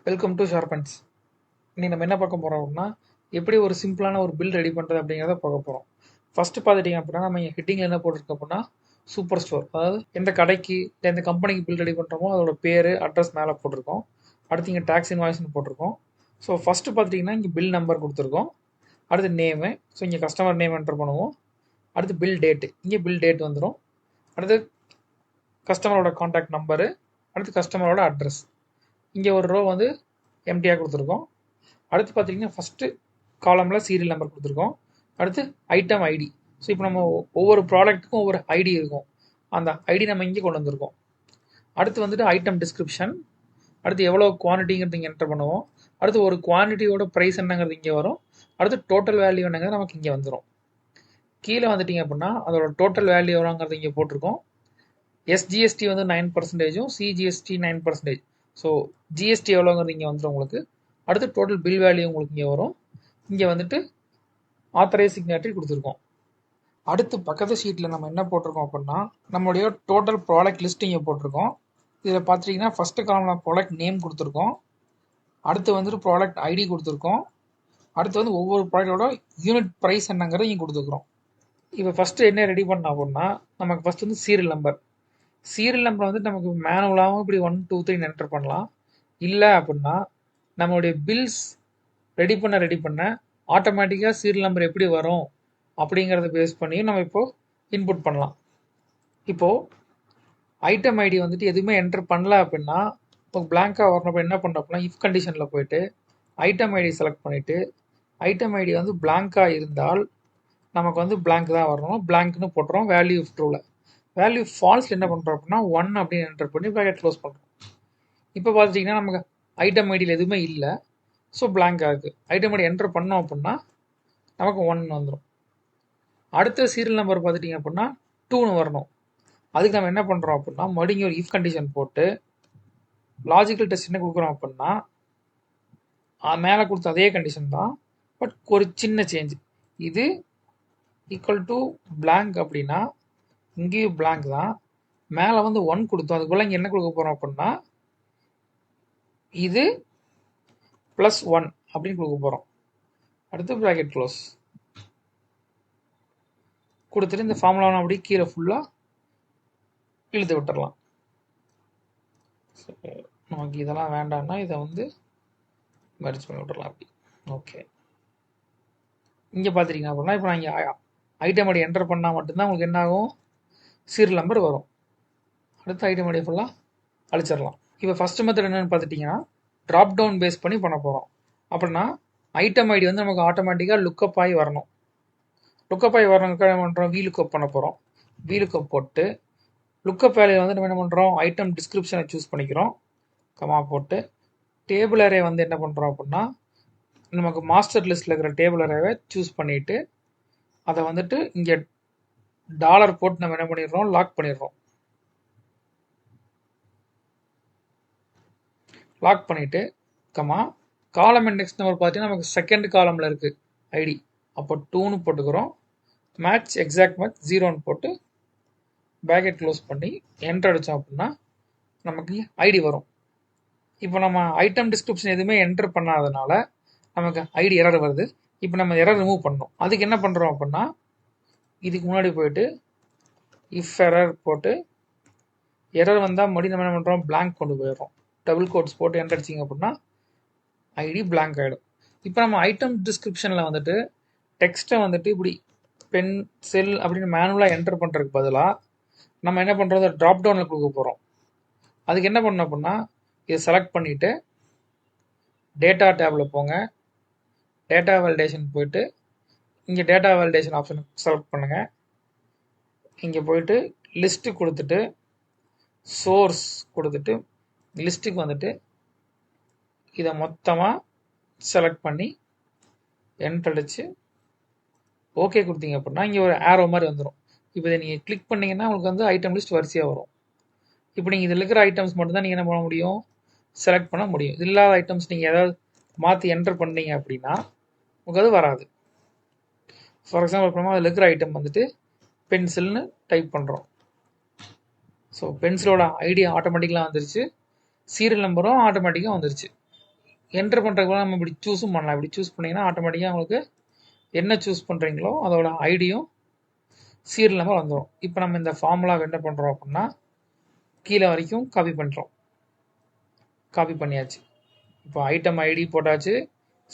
Welcome to sharpens. இன்னைக்கு நம்ம என்ன பார்க்க போகிறோம் அப்படின்னா, எப்படி ஒரு சிம்பிளான ஒரு பில் ரெடி பண்ணுறது அப்படிங்கிறத பார்க்க போகிறோம். ஃபஸ்ட்டு பார்த்துட்டிங்க அப்படின்னா, நம்ம ஹெட்டிங்கில் என்ன போட்டிருக்கோம் அப்படின்னா, சூப்பர் ஸ்டோர். அதாவது எந்த கடைக்கு இல்லை எந்த கம்பெனிக்கு பில் ரெடி பண்ணுறோமோ அதோட பேர் அட்ரஸ் மேலே போட்டிருக்கோம். அடுத்து இங்கே டேக்ஸ் இன்வாய்ஸ்னு போட்டிருக்கோம். ஸோ ஃபஸ்ட்டு பார்த்துட்டிங்கன்னா இங்கே பில் நம்பர் கொடுத்துருக்கோம். அடுத்து நேமு, ஸோ இங்கே கஸ்டமர் நேம் என்டர் பண்ணுவோம். அடுத்து பில் டேட்டு, இங்கே பில் டேட் வந்துடும். அடுத்து கஸ்டமரோட காண்டாக்ட் நம்பரு, அடுத்து கஸ்டமரோட அட்ரஸ். இங்கே ஒரு ரோ வந்து எம்டியாக கொடுத்துருக்கோம். அடுத்து பார்த்தீங்கன்னா ஃபஸ்ட்டு காலமில் சீரியல் நம்பர் கொடுத்துருக்கோம். அடுத்து ஐட்டம் ஐடி. ஸோ இப்போ நம்ம ஒவ்வொரு ப்ராடக்ட்டுக்கும் ஒவ்வொரு ஐடி இருக்கும். அந்த ஐடி நம்ம இங்கே கொண்டு வந்திருக்கோம். அடுத்து வந்துட்டு ஐட்டம் டிஸ்கிரிப்ஷன். அடுத்து எவ்வளோ குவான்டிட்டிங்கிறது இங்கே என்டர் பண்ணுவோம். அடுத்து ஒரு குவான்டிட்டியோட ப்ரைஸ் என்னங்கிறது இங்கே வரும். அடுத்து டோட்டல் வேல்யூ என்னங்கிறது நமக்கு இங்கே வந்துடும். கீழே வந்துட்டிங்க அப்படின்னா அதோட டோட்டல் வேல்யூ எவ்வளோங்கிறது இங்கே போட்டிருக்கோம். எஸ்ஜிஎஸ்டி வந்து 9%, சிஜிஎஸ்டி 9%. ஸோ ஜிஎஸ்டி எவ்வளோங்கிறது இங்கே வந்துடும் உங்களுக்கு. அடுத்து டோட்டல் பில் வேல்யூ உங்களுக்கு இங்கே வரும். இங்கே வந்துட்டு ஆத்தரைஸ் சிக்னேட்டரி கொடுத்துருக்கோம். அடுத்து பக்கத்து ஷீட்டில் நம்ம என்ன போட்டிருக்கோம் அப்படின்னா, நம்மளுடைய டோட்டல் ப்ராடக்ட் லிஸ்ட் இங்கே போட்டிருக்கோம். இதில் பார்த்துட்டிங்கன்னா ஃபஸ்ட்டு காலமில் ப்ராடக்ட் நேம் கொடுத்துருக்கோம். அடுத்து வந்துட்டு ப்ராடக்ட் ஐடி கொடுத்துருக்கோம். அடுத்து வந்து ஒவ்வொரு ப்ராடக்டோட யூனிட் ப்ரைஸ் என்னங்கிறத இங்கே கொடுத்துருக்குறோம். இப்போ ஃபஸ்ட்டு என்ன ரெடி பண்ணோம் அப்படின்னா, நமக்கு ஃபஸ்ட்டு வந்து சீரியல் நம்பர். சீரியல் நம்பர் வந்து நமக்கு மேனுவலாகவும் இப்படி 1 2 3 என்டர் பண்ணலாம். இல்லை அப்படின்னா நம்மளுடைய பில்ஸ் ரெடி பண்ண ஆட்டோமேட்டிக்காக சீரியல் நம்பர் எப்படி வரும் அப்படிங்கிறத பேஸ் பண்ணி நம்ம இப்போது இன்புட் பண்ணலாம். இப்போது ஐட்டம் ஐடி வந்துட்டு எதுவுமே என்டர் பண்ணல அப்படின்னா இப்போ பிளாங்காக வரணும். என்ன பண்ணுறோம் அப்படின்னா இஃப் கண்டிஷனில் போயிட்டு ஐட்டம் ஐடி செலக்ட் பண்ணிவிட்டு ஐட்டம் ஐடி வந்து பிளாங்காக இருந்தால் நமக்கு வந்து பிளாங்க் தான் வரணும். பிளாங்க்னு போட்டுறோம். வேல்யூ ட்ரூவில். வேல்யூ ஃபால்ஸில் என்ன பண்ணுறோம் அப்படின்னா 1 அப்படின்னு என்டர் பண்ணி ப்ராக்கெட் க்ளோஸ் பண்ணுறோம். இப்போ பார்த்துட்டிங்கன்னா நமக்கு ஐட்டம் ஐடியில் எதுவுமே இல்லை. ஸோ பிளாங்காக இருக்குது. ஐட்டம் ஐடி என்டர் பண்ணோம் அப்படின்னா நமக்கு 1 வந்துடும். அடுத்த சீரியல் நம்பர் பார்த்துட்டிங்க அப்படின்னா 2ன்னு வரணும். அதுக்கு நம்ம என்ன பண்ணுறோம் அப்படின்னா மறுபடியும் ஒரு இஃப் கண்டிஷன் போட்டு லாஜிக்கல் டெஸ்ட் என்ன கொடுக்குறோம் அப்படின்னா மேலே கொடுத்த அதே கண்டிஷன் தான், பட் ஒரு சின்ன சேஞ்ச். இது ஈக்குவல் டு பிளாங்க் அப்படின்னா இங்கேயும் பிளாங்க் தான். மேலே வந்து 1 கொடுத்தோம். அதுக்குள்ளே இங்கே என்ன கொடுக்க போகிறோம் அப்படின்னா இது +1 அப்படின்னு கொடுக்க போகிறோம். அடுத்து ப்ராக்கெட் க்ளோஸ் கொடுத்துட்டு இந்த ஃபார்முலாவை அப்படி கீழே ஃபுல்லாக இழுத்து விட்டுடலாம். நமக்கு இதெல்லாம் வேண்டாம்னா இதை வந்து மெர்ஜ் பண்ணி விட்டுடலாம் அப்படி. ஓகே, இங்கே பார்த்துட்டீங்க அப்படின்னா இப்போ நான் இங்கே ஐட்டம் ஐடி என்டர் பண்ணால் மட்டும்தான் உங்களுக்கு என்ன ஆகும், சீரியல் நம்பர் வரும். அடுத்து ஐட்டம் ஐடி ஃபுல்லாக அழிச்சிடலாம். இப்போ ஃபஸ்ட்டு மெத்தட் என்னென்னு பார்த்துட்டிங்கன்னா ட்ராப் டவுன் பேஸ் பண்ணி பண்ண போகிறோம். அப்படின்னா ஐட்டம் ஐடி வந்து நமக்கு ஆட்டோமேட்டிக்காக லுக்கப் ஆகி வரணும். லுக்கப் ஆகி வரணுக்கு என்ன பண்ணுறோம், வீலுக்கப் பண்ண போகிறோம். வீலுக்கப் போட்டு லுக்கப் வேலையை வந்து நம்ம என்ன பண்ணுறோம், ஐட்டம் டிஸ்கிரிப்ஷனை சூஸ் பண்ணிக்கிறோம். கமா போட்டு டேபிள் அரே வந்து என்ன பண்ணுறோம் அப்படின்னா நமக்கு மாஸ்டர் லிஸ்ட்டில் இருக்கிற டேபிள் அரேவை சூஸ் பண்ணிவிட்டு அதை வந்துட்டு இங்கே டாலர் போட்டு நம்ம என்ன பண்ணிடுறோம், லாக் பண்ணிடுறோம். லாக் பண்ணிவிட்டு கமா காலம் இண்டெக்ஸ் நம்பர் பார்த்தீங்கன்னா நமக்கு செகண்ட் காலமில் இருக்குது ஐடி. அப்போ 2ன்னு போட்டுக்கிறோம். மேட்ச் எக்ஸாக்ட் மேட்ச் 0ன்னு போட்டு பேக்கெட் க்ளோஸ் பண்ணி என்டர் அடித்தோம் அப்படின்னா நமக்கு ஐடி வரும். இப்போ நம்ம ஐட்டம் டிஸ்கிரிப்ஷன் எதுவுமே என்டர் பண்ணாதனால நமக்கு ஐடி எரர் வருது. இப்போ நம்ம எரர் ரிமூவ் பண்ணோம். அதுக்கு என்ன பண்ணுறோம் அப்படின்னா இதுக்கு முன்னாடி போயிட்டு இஃப் எரர் போட்டு எரர் வந்தால் மறுபடியும் நம்ம என்ன பண்ணுறோம், பிளாங்க் கொண்டு போயிடுறோம். டபுள் கோட்ஸ் போட்டு என்டர் அடிச்சிங்க அப்படின்னா ஐடி பிளாங்க் ஆகிடும். இப்போ நம்ம ஐட்டம் டிஸ்கிரிப்ஷனில் வந்துட்டு டெக்ஸ்ட்டை வந்துட்டு இப்படி பென்சில் அப்படின்னு மேனுவலாக என்டர் பண்ணுறதுக்கு பதிலாக நம்ம என்ன பண்ணுறோம், ட்ராப் டவுனில் கொடுக்க போகிறோம். அதுக்கு என்ன பண்ணோம் அப்படின்னா இதை செலக்ட் பண்ணிவிட்டு டேட்டா டேபில் போங்க. டேட்டா வேலிடேஷன் போயிட்டு இங்கே டேட்டா வேலிடேஷன் ஆப்ஷன் செலக்ட் பண்ணுங்கள். இங்கே போயிட்டு லிஸ்ட்டு கொடுத்துட்டு சோர்ஸ் கொடுத்துட்டு லிஸ்ட்டுக்கு வந்துட்டு இதை மொத்தமாக செலக்ட் பண்ணி என்டர் அடித்து ஓகே கொடுத்தீங்க அப்படின்னா இங்கே ஒரு ஆரோ மாதிரி வந்துடும். இப்போ இதை நீங்கள் கிளிக் பண்ணிங்கன்னா உங்களுக்கு வந்து ஐட்டம் லிஸ்ட் வரிசையாக வரும். இப்போ நீங்கள் இதில் இருக்கிற ஐட்டம்ஸ் மட்டும்தான் நீங்கள் என்ன பண்ண முடியும், செலக்ட் பண்ண முடியும். இது இல்லாத ஐட்டம்ஸ் நீங்கள் ஏதாவது மாற்றி என்டர் பண்ணீங்க அப்படின்னா உங்களுக்கு அது வராது. ஃபார் எக்ஸாம்பிள் அப்புறமா அதில் இருக்கிற ஐட்டம் வந்துட்டு பென்சில்னு டைப் பண்ணுறோம். ஸோ பென்சிலோட ஐடி ஆட்டோமேட்டிக்கலாக வந்துருச்சு, சீரியல் நம்பரும் ஆட்டோமேட்டிக்காக வந்துருச்சு. என்டர் பண்ணுறதுக்கு நம்ம இப்படி சூஸும் பண்ணலாம். இப்படி சூஸ் பண்ணிங்கன்னா ஆட்டோமேட்டிக்காக உங்களுக்கு என்ன சூஸ் பண்ணுறீங்களோ அதோட ஐடியும் சீரியல் நம்பர் வந்துடும். இப்போ நம்ம இந்த ஃபார்முலாவை என்ன பண்ணுறோம் அப்படின்னா கீழே வரைக்கும் காப்பி பண்ணுறோம். காப்பி பண்ணியாச்சு. இப்போ ஐட்டம் ஐடி போட்டாச்சு,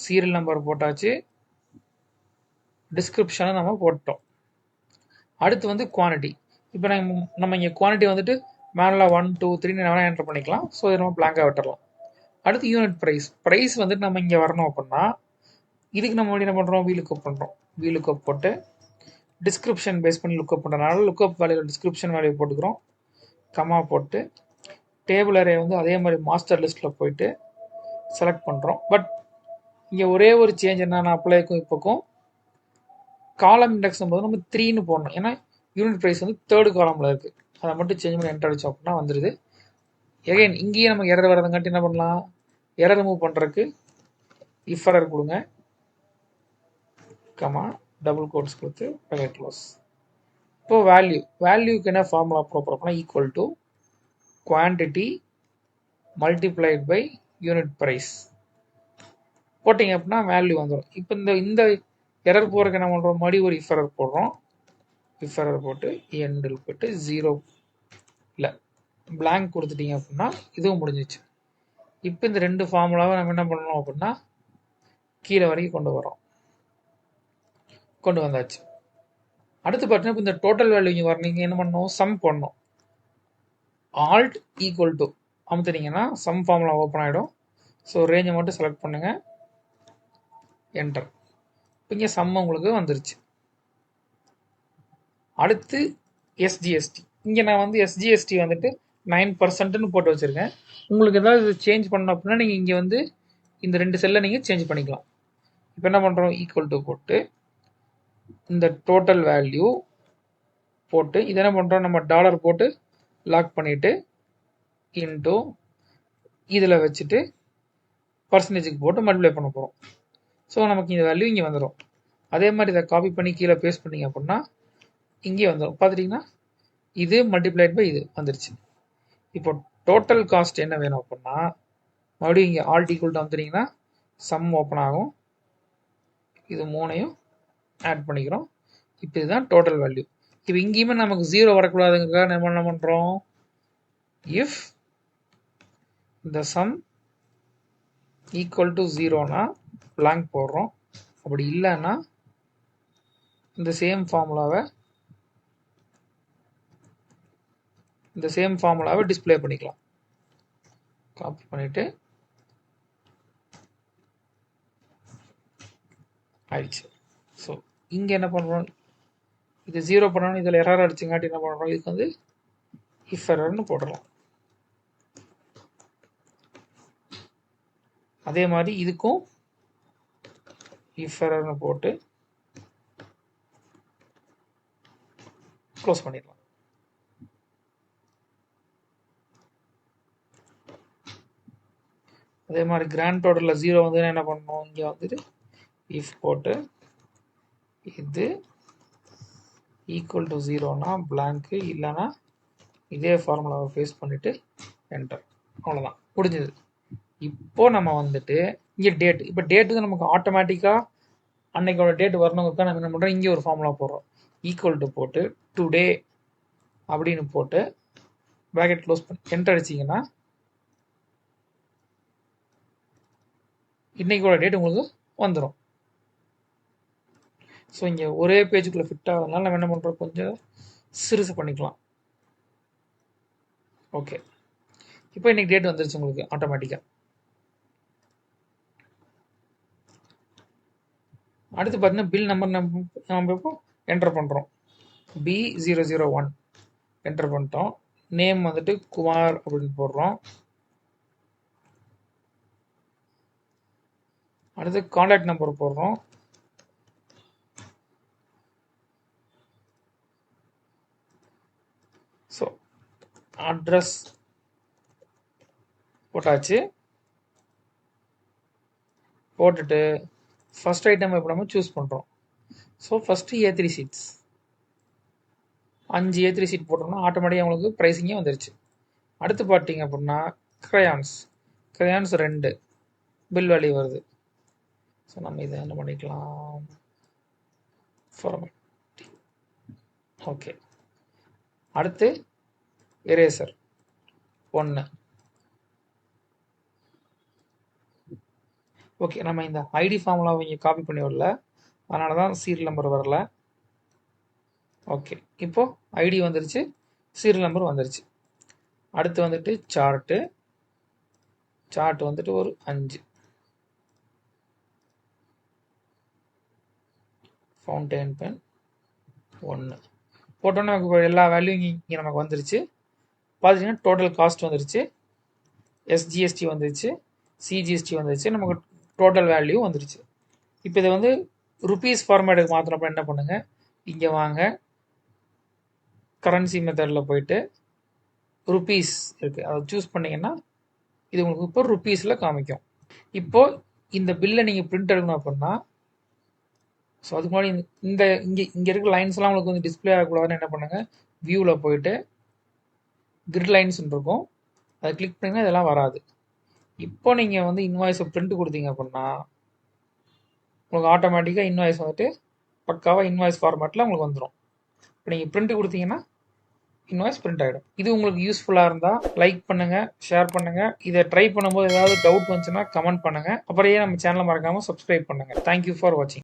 சீரியல் நம்பர் போட்டாச்சு, டிஸ்கிரிப்ஷனை நம்ம போட்டோம். அடுத்து வந்து குவான்டிட்டி. இப்போ நம்ம இங்கே குவான்டிட்டி வந்துட்டு மேனுவலாக 1 2 3 வேணால் என்டர் பண்ணிக்கலாம். ஸோ இதை நம்ம பிளாங்காக விட்டுறலாம். அடுத்து யூனிட் ப்ரைஸ். ப்ரைஸ் வந்துட்டு நம்ம இங்கே வரணும் அப்படின்னா இதுக்கு நம்ம என்ன பண்ணுறோம், வீலுக்கப் பண்ணுறோம். வீலுக்கப் போட்டு டிஸ்கிரிப்ஷன் பேஸ் பண்ணி லுக்கப் பண்ணுறதுனால லுக்கப் வேல்யூ டிஸ்கிரிப்ஷன் வேல்யூ போட்டுக்கிறோம். கமா போட்டு டேபிள் அரே வந்து அதே மாதிரி மாஸ்டர் லிஸ்ட்டில் போயிட்டு செலக்ட் பண்ணுறோம். பட் இங்கே ஒரே ஒரு சேஞ்ச் என்னென்ன அப்ளைக்கும் இப்போக்கும் காலம் இண்டெக்ஸ் போது நம்ம 3ன்னு போடணும். ஏன்னா யூனிட் ப்ரைஸ் வந்து 3rd காலமில் இருக்குது. அதை மட்டும் சேஞ்ச் பண்ணி என்டர் அடிச்சோம் அப்படின்னா வந்துடுது. எகைன் இங்கேயே நமக்கு எரர் வரதுங்காட்டி என்ன பண்ணலாம், எரர் ரிமூவ் பண்ணுறதுக்கு இஃப் எரர் கொடுங்க, கமா டபுள் கோட்ஸ் கொடுத்து ப்ராக்கெட் க்ளோஸ். இப்போ வேல்யூக்கு என்ன ஃபார்முலா ப்ராப்பர் அப்படின்னா equal to quantity multiplied by unit price போட்டிங்க அப்படின்னா வேல்யூ வந்துடும். இப்போ இந்த எரர் போகிறதுக்கு என்ன பண்ணுறோம், மறுபடியும் ஒரு இஃப் எரர் போடுறோம். இஃப் எரர் போட்டு எண்டில் போட்டு 0 இல்லை பிளாங்க் கொடுத்துட்டீங்க அப்படின்னா இதுவும் முடிஞ்சிச்சு. இப்போ இந்த 2 ஃபார்முலாவை நம்ம என்ன பண்ணணும் அப்படின்னா கீழே வரைக்கும் கொண்டு வந்தாச்சு. அடுத்து பார்த்தீங்கன்னா இப்போ இந்த டோட்டல் வேல்யூ இங்கே வரணும். என்ன பண்ணணும், சம் பண்ணணும். ஆல்ட் ஈக்குவல் டு அமுத்துனீங்கன்னா சம் ஃபார்முலா ஓப்பன் ஆகிடும். ஸோ ரேஞ்சை மட்டும் செலக்ட் பண்ணுங்கள், என்டர். இப்போ இங்கே சம் உங்களுக்கு வந்துருச்சு. அடுத்து எஸ்ஜிஎஸ்டி. இங்கே நான் வந்து எஸ்ஜிஎஸ்டி வந்துட்டு 9% போட்டு வச்சுருக்கேன். உங்களுக்கு ஏதாவது சேஞ்ச் பண்ணணும் அப்படின்னா நீங்கள் இங்கே வந்து இந்த 2 செல்லை நீங்கள் சேஞ்ச் பண்ணிக்கலாம். இப்போ என்ன பண்ணுறோம், ஈக்குவல் டு போட்டு இந்த டோட்டல் வேல்யூ போட்டு இதை என்ன பண்ணுறோம், நம்ம டாலர் போட்டு லாக் பண்ணிவிட்டு இன்டூ இதில் வச்சுட்டு பர்சன்டேஜுக்கு போட்டு மல்டிப்ளை பண்ண போகிறோம். ஸோ நமக்கு இந்த வேல்யூ இங்கே வந்துடும். அதே மாதிரி இதை காப்பி பண்ணி கீழே பேஸ்ட் பண்ணிங்க அப்படின்னா இங்கே வந்துடும். பார்த்துட்டிங்கன்னா இது மல்டிப்ளைட் பை இது வந்துருச்சு. இப்போ டோட்டல் காஸ்ட் என்ன வேணும் அப்படின்னா மறுபடியும் இங்கே ஆல்ட் ஈக்குவல் டு வந்துட்டீங்கன்னா சம் ஓப்பன் ஆகும். இது 3ஐயும் ஆட் பண்ணிக்கிறோம். இப்போ இதுதான் டோட்டல் வேல்யூ. இப்போ இங்கேயுமே நமக்கு 0 வரக்கூடாதுங்கிறதுக்காக நம்ம என்ன பண்ணுறோம், இஃப் இந்த சம் ஈக்குவல் டு 0னா blank போடுறோம். அப்படி இல்லைன்னா இந்த சேம் ஃபார்முலாவை டிஸ்பிளே பண்ணிக்கலாம். காப்பி பண்ணிட்டு ஆயிடுச்சு. ஸோ இங்கே என்ன பண்ணுறோம், இது 0 பண்ணணும், இதில் எரர் அடிச்சுங்காட்டி என்ன பண்ணுறோம், இதுக்கு வந்து இஃப் எரர்னு போடலாம். அதே மாதிரி இதுக்கும் இஃப் எரர்னு போட்டு க்ளோஸ் பண்ணிடலாம். அதே மாதிரி கிராண்ட் டோட்டலில் 0 வந்து என்ன பண்ணணும், இங்கே வந்துட்டு இஃப் போட்டு இது ஈக்குவல் டு 0னா பிளாங்க்கு, இல்லைன்னா இதே ஃபார்முலாவை ஃபேஸ் பண்ணிவிட்டு என்டர். அவ்வளோதான், முடிஞ்சது. இப்போ நம்ம வந்துட்டு இங்கே டேட். இப்போ டேட்டுக்கு நமக்கு ஆட்டோமேட்டிக்காக அன்னைக்கோட டேட் வரணுங்கிறதுக்காக நம்ம என்ன பண்ணுறோம், இங்கே ஒரு ஃபார்முலா போடுறோம். ஈக்குவல் டு போட்டு டுடே அப்படின்னு போட்டு ப்ராக்கெட் க்ளோஸ் பண்ணி என்டர் அடிச்சிங்கன்னா இன்னைக்கோட டேட் உங்களுக்கு வந்துடும். ஸோ இங்கே ஒரே பேஜுக்குள்ளே ஃபிட் ஆகிறதுனால நம்ம என்ன பண்ணுறோம், கொஞ்சம் சிறுசு பண்ணிக்கலாம். ஓகே, இப்போ இன்னைக்கு டேட் வந்துருச்சு உங்களுக்கு ஆட்டோமேட்டிக்காக. அடுத்து பார்த்தீங்கன்னா பில் நம்பர் நம்ம இப்போ என்டர் பண்ணுறோம். B001 என்டர் பண்ணிட்டோம். நேம் வந்துட்டு குமார் அப்படின்னு போடுறோம். அடுத்து கான்டாக்ட் நம்பர் போடுறோம். ஸோ அட்ரஸ் போட்டாச்சு. போட்டுட்டு ஃபர்ஸ்ட் ஐட்டம் இப்போ நம்ம சூஸ் பண்ணுறோம். So first A3 seeds 5 A3 seat போட்டோம்னா ஆட்டோமேட்டிக்காக உங்களுக்கு ப்ரைஸிங்கே வந்துருச்சு. அடுத்து பார்த்தீங்க அப்படின்னா கிரையான்ஸ் 2 பில் வேல்யூ வருது. ஸோ நம்ம இதை என்ன பண்ணிக்கலாம், ஃபார்மேட். ஓகே, அடுத்து எரேசர் 1. ஓகே, நம்ம இந்த ஐடி ஃபார்முலாவை இங்கே காப்பி பண்ணி வரல, அதனால தான் சீரியல் நம்பர் வரல. ஓகே, இப்போ ஐடி வந்துருச்சு, சீரியல் நம்பர் வந்துருச்சு. அடுத்து வந்துட்டு சார்ட் வந்துட்டு ஒரு 5. ஃபவுண்டைன் பென் 1 போட்டோன்னே நமக்கு எல்லா வேல்யூ இங்கே நமக்கு வந்துருச்சு. பார்த்தீங்கன்னா டோட்டல் காஸ்ட் வந்துருச்சு, எஸ்ஜிஎஸ்டி வந்துருச்சு, சிஜிஎஸ்டி வந்துருச்சு, நமக்கு டோட்டல் வேல்யூ வந்துருச்சு. இப்போ இதை வந்து ருபீஸ் ஃபார்மேட்டுக்கு மாத்திரப்ப என்ன பண்ணுங்க, இங்கே வாங்க, கரன்சி மெத்தடில் போயிட்டு ருபீஸ் இருக்குது, அதை சூஸ் பண்ணிங்கன்னா இது உங்களுக்கு இப்போ ருபீஸில் காமிக்கும். இப்போது இந்த பில்லை நீங்கள் பிரிண்ட் எடுக்கணும் அப்படின்னா, ஸோ அதுக்கு முன்னாடி இந்த இங்கே இருக்கிற லைன்ஸ்லாம் உங்களுக்கு வந்து டிஸ்பிளே ஆகக்கூடாதுன்னு என்ன பண்ணுங்கள், வியூவில் போயிட்டு கிரிட் லைன்ஸ் இருக்கும், அதை கிளிக் பண்ணிங்கன்னா இதெல்லாம் வராது. இப்போ நீங்கள் வந்து இன்வாய்ஸை பிரிண்ட் கொடுத்தீங்க அப்படின்னா உங்களுக்கு ஆட்டோமேட்டிக்காக இன்வாய்ஸ் வந்துட்டு பக்காவாக இன்வாய்ஸ் ஃபார்மேட்டில் உங்களுக்கு வந்துடும். இப்போ நீங்கள் பிரிண்ட் கொடுத்தீங்கன்னா இன்வாய்ஸ் பிரிண்ட் ஆகிடும். இது உங்களுக்கு யூஸ்ஃபுல்லாக இருந்தால் லைக் பண்ணுங்கள், ஷேர் பண்ணுங்கள். இதை ட்ரை பண்ணும்போது ஏதாவது டவுட் வந்துச்சுன்னா கமெண்ட் பண்ணுங்கள். அப்புறம் நம்ம சேனலை மறக்காமல் சப்ஸ்கிரைப் பண்ணுங்கள். தேங்க்யூ ஃபார் வாட்சிங்.